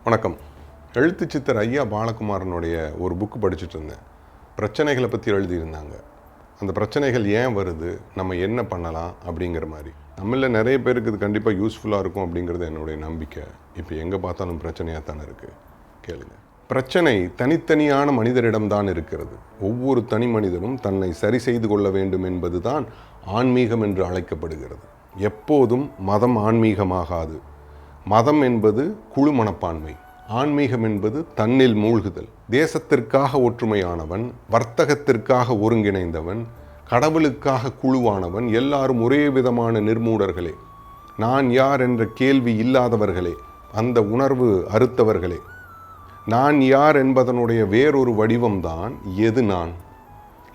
வணக்கம். எழுத்து சித்தர் ஐயா பாலகுமாரனுடைய ஒரு புக்கு படிச்சுட்டு இருந்தேன். பிரச்சனைகளை பற்றி எழுதியிருந்தாங்க. அந்த பிரச்சனைகள் ஏன் வருது, நம்ம என்ன பண்ணலாம் அப்படிங்கிற மாதிரி. நம்மள நிறைய பேருக்கு இது கண்டிப்பாக யூஸ்ஃபுல்லாக இருக்கும் அப்படிங்கிறது என்னுடைய நம்பிக்கை. இப்போ எங்கே பார்த்தாலும் பிரச்சனையாக தானே இருக்குது. கேளுங்க. பிரச்சனை தனித்தனியான மனிதரிடம்தான் இருக்கிறது. ஒவ்வொரு தனி மனிதனும் தன்னை சரி செய்து கொள்ள வேண்டும் என்பது தான் ஆன்மீகம் என்று அழைக்கப்படுகிறது. எப்போதும் மதம் ஆன்மீகமாகாது. மதம் என்பது குழு மனப்பான்மை, ஆன்மீகம் என்பது தன்னில் மூழ்குதல். தேசத்திற்காக ஒற்றுமையானவன், வர்த்தகத்திற்காக ஒருங்கிணைந்தவன், கடவுளுக்காக குழுவானவன் எல்லாரும் ஒரே விதமான நிர்மூடர்களே. நான் யார் என்ற கேள்வி இல்லாதவர்களே, அந்த உணர்வு அறுத்தவர்களே. நான் யார் என்பதனுடைய வேறொரு வடிவம்தான் எது நான்.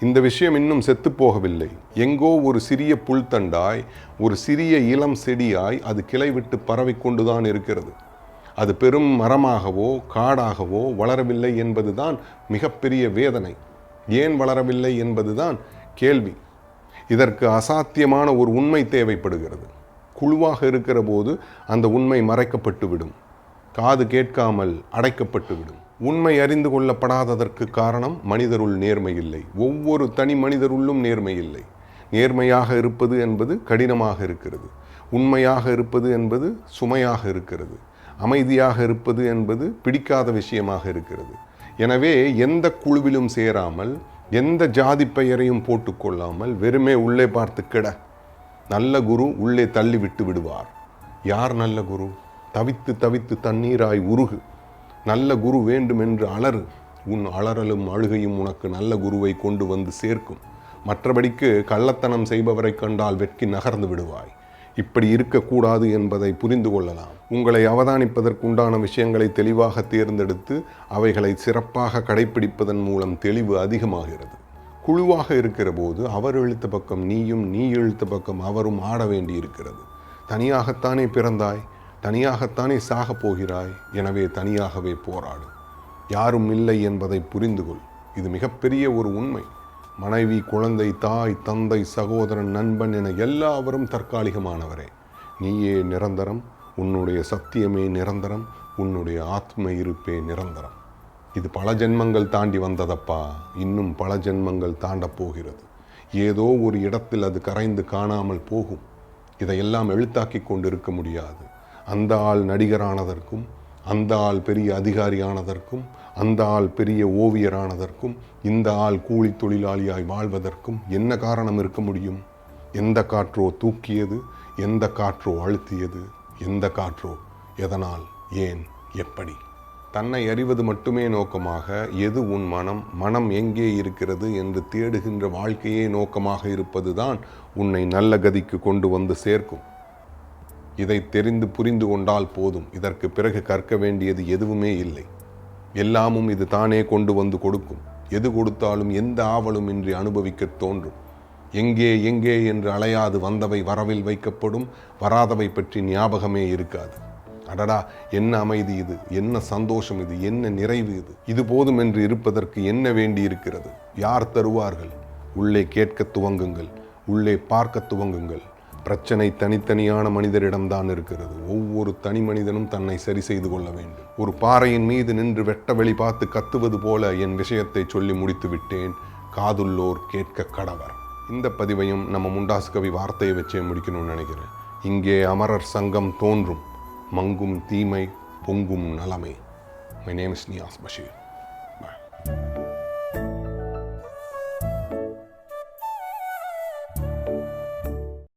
இந்த விஷயம் இன்னும் செத்துப்போகவில்லை. எங்கோ ஒரு சிறிய புல்தண்டாய், ஒரு சிறிய இளம் செடியாய் அது கிளை விட்டு பரவிக்கொண்டுதான் இருக்கிறது. அது பெரும் மரமாகவோ காடாகவோ வளரவில்லை என்பதுதான் மிகப்பெரிய வேதனை. ஏன் வளரவில்லை என்பதுதான் கேள்வி. இதற்கு அசாத்தியமான ஒரு உண்மை தேவைப்படுகிறது. குழுவாக இருக்கிற போது அந்த உண்மை மறைக்கப்பட்டுவிடும், காது கேட்காமல் அடைக்கப்பட்டுவிடும். உண்மை அறிந்து கொள்ளப்படாததற்கு காரணம் மனிதருள் நேர்மை இல்லை. ஒவ்வொரு தனி மனிதருள்ளும் நேர்மை இல்லை. நேர்மையாக இருப்பது என்பது கடினமாக இருக்கிறது. உண்மையாக இருப்பது என்பது சுமையாக இருக்கிறது. அமைதியாக இருப்பது என்பது பிடிக்காத விஷயமாக இருக்கிறது. எனவே எந்த குழுவிலும் சேராமல், எந்த ஜாதி பெயரையும் போட்டுக்கொள்ளாமல் வெறுமே உள்ளே பார்த்து கிட. நல்ல குரு உள்ளே தள்ளி விட்டு விடுவார். யார் நல்ல குரு? தவித்து தவித்து தண்ணீராய் உருகு. நல்ல குரு வேண்டும் என்று அலறு. உன் அலறலும் அழுகையும் உனக்கு நல்ல குருவை கொண்டு வந்து சேர்க்கும். மற்றபடிக்கு கள்ளத்தனம் செய்பவரை கண்டால் வெட்கி நகர்ந்து விடுவாய். இப்படி இருக்கக்கூடாது என்பதை புரிந்து கொள்ளலாம். உங்களை அவதானிப்பதற்குண்டான விஷயங்களை தெளிவாக தேர்ந்தெடுத்து அவைகளை சிறப்பாக கடைப்பிடிப்பதன் மூலம் தெளிவு அதிகமாகிறது. குழுவாக இருக்கிற போது அவர் எழுத்த பக்கம் நீயும், நீ எழுத்த பக்கம் அவரும் ஆட வேண்டி இருக்கிறது. தனியாகத்தானே பிறந்தாய், தனியாகத்தானே சாக போகிறாய். எனவே தனியாகவே போராடு. யாரும் இல்லை என்பதை புரிந்து கொள். இது மிகப்பெரிய ஒரு உண்மை. மனைவி, குழந்தை, தாய், தந்தை, சகோதரன், நண்பன் என எல்லாவரும் தற்காலிகமானவரே. நீயே நிரந்தரம். உன்னுடைய சத்தியமே நிரந்தரம். உன்னுடைய ஆத்ம இருப்பே நிரந்தரம். இது பல ஜென்மங்கள் தாண்டி வந்ததப்பா. இன்னும் பல ஜென்மங்கள் தாண்டப் போகிறது. ஏதோ ஒரு இடத்தில் அது கரைந்து காணாமல் போகும். இதையெல்லாம் எழுத்தாக்கி கொண்டு இருக்க முடியாது. அந்த ஆள் நடிகரானதற்கும், அந்த ஆள் பெரிய அதிகாரியானதற்கும், அந்த ஆள் பெரிய ஓவியரானதற்கும், இந்த ஆள் கூலி தொழிலாளியாய் வாழ்வதற்கும் என்ன காரணம் இருக்க முடியும்? எந்த காற்றோ தூக்கியது, எந்த காற்றோ அழுத்தியது, எந்த காற்றோ எதனால், ஏன், எப்படி? தன்னை அறிவது மட்டுமே நோக்கமாக, எது உன் மனம், மனம் எங்கே இருக்கிறது என்று தேடுகின்ற வாழ்க்கையே நோக்கமாக இருப்பதுதான் உன்னை நல்ல கதிக்கு கொண்டு வந்து சேர்க்கும். இதை தெரிந்து புரிந்து கொண்டால் போதும். இதற்கு பிறகு கற்க வேண்டியது எதுவுமே இல்லை. எல்லாமும் இது தானே கொண்டு வந்து கொடுக்கும். எது கொடுத்தாலும் எந்த ஆவலும் இன்றி அனுபவிக்க தோன்றும். எங்கே எங்கே என்று அலையாது வந்தவை வரவில் வைக்கப்படும். வராதவை பற்றி ஞாபகமே இருக்காது. அடடா, என்ன அமைதி இது, என்ன சந்தோஷம் இது, என்ன நிறைவு இது. இது போதும் என்று இருப்பதற்கு என்ன வேண்டி இருக்கிறது? யார் தருவார்கள்? உள்ளே கேட்க துவங்குங்கள், உள்ளே பார்க்க துவங்குங்கள். பிரச்சனை தனித்தனியான மனிதரிடம்தான் இருக்கிறது. ஒவ்வொரு தனி மனிதனும் தன்னை சரி செய்து கொள்ள வேண்டும். ஒரு பாறையின் மீது நின்று வெட்ட வெளி பார்த்து கத்துவது போல என் விஷயத்தை சொல்லி முடித்து விட்டேன். காதுள்ளோர் கேட்க கடவர். இந்த பதிவையும் நம்ம முண்டாசு கவி வார்த்தையை வச்சே முடிக்கணும்னு நினைக்கிறேன். இங்கே அமரர் சங்கம் தோன்றும், மங்கும் தீமை பொங்கும் நலமே. My name is Niyas Basheer.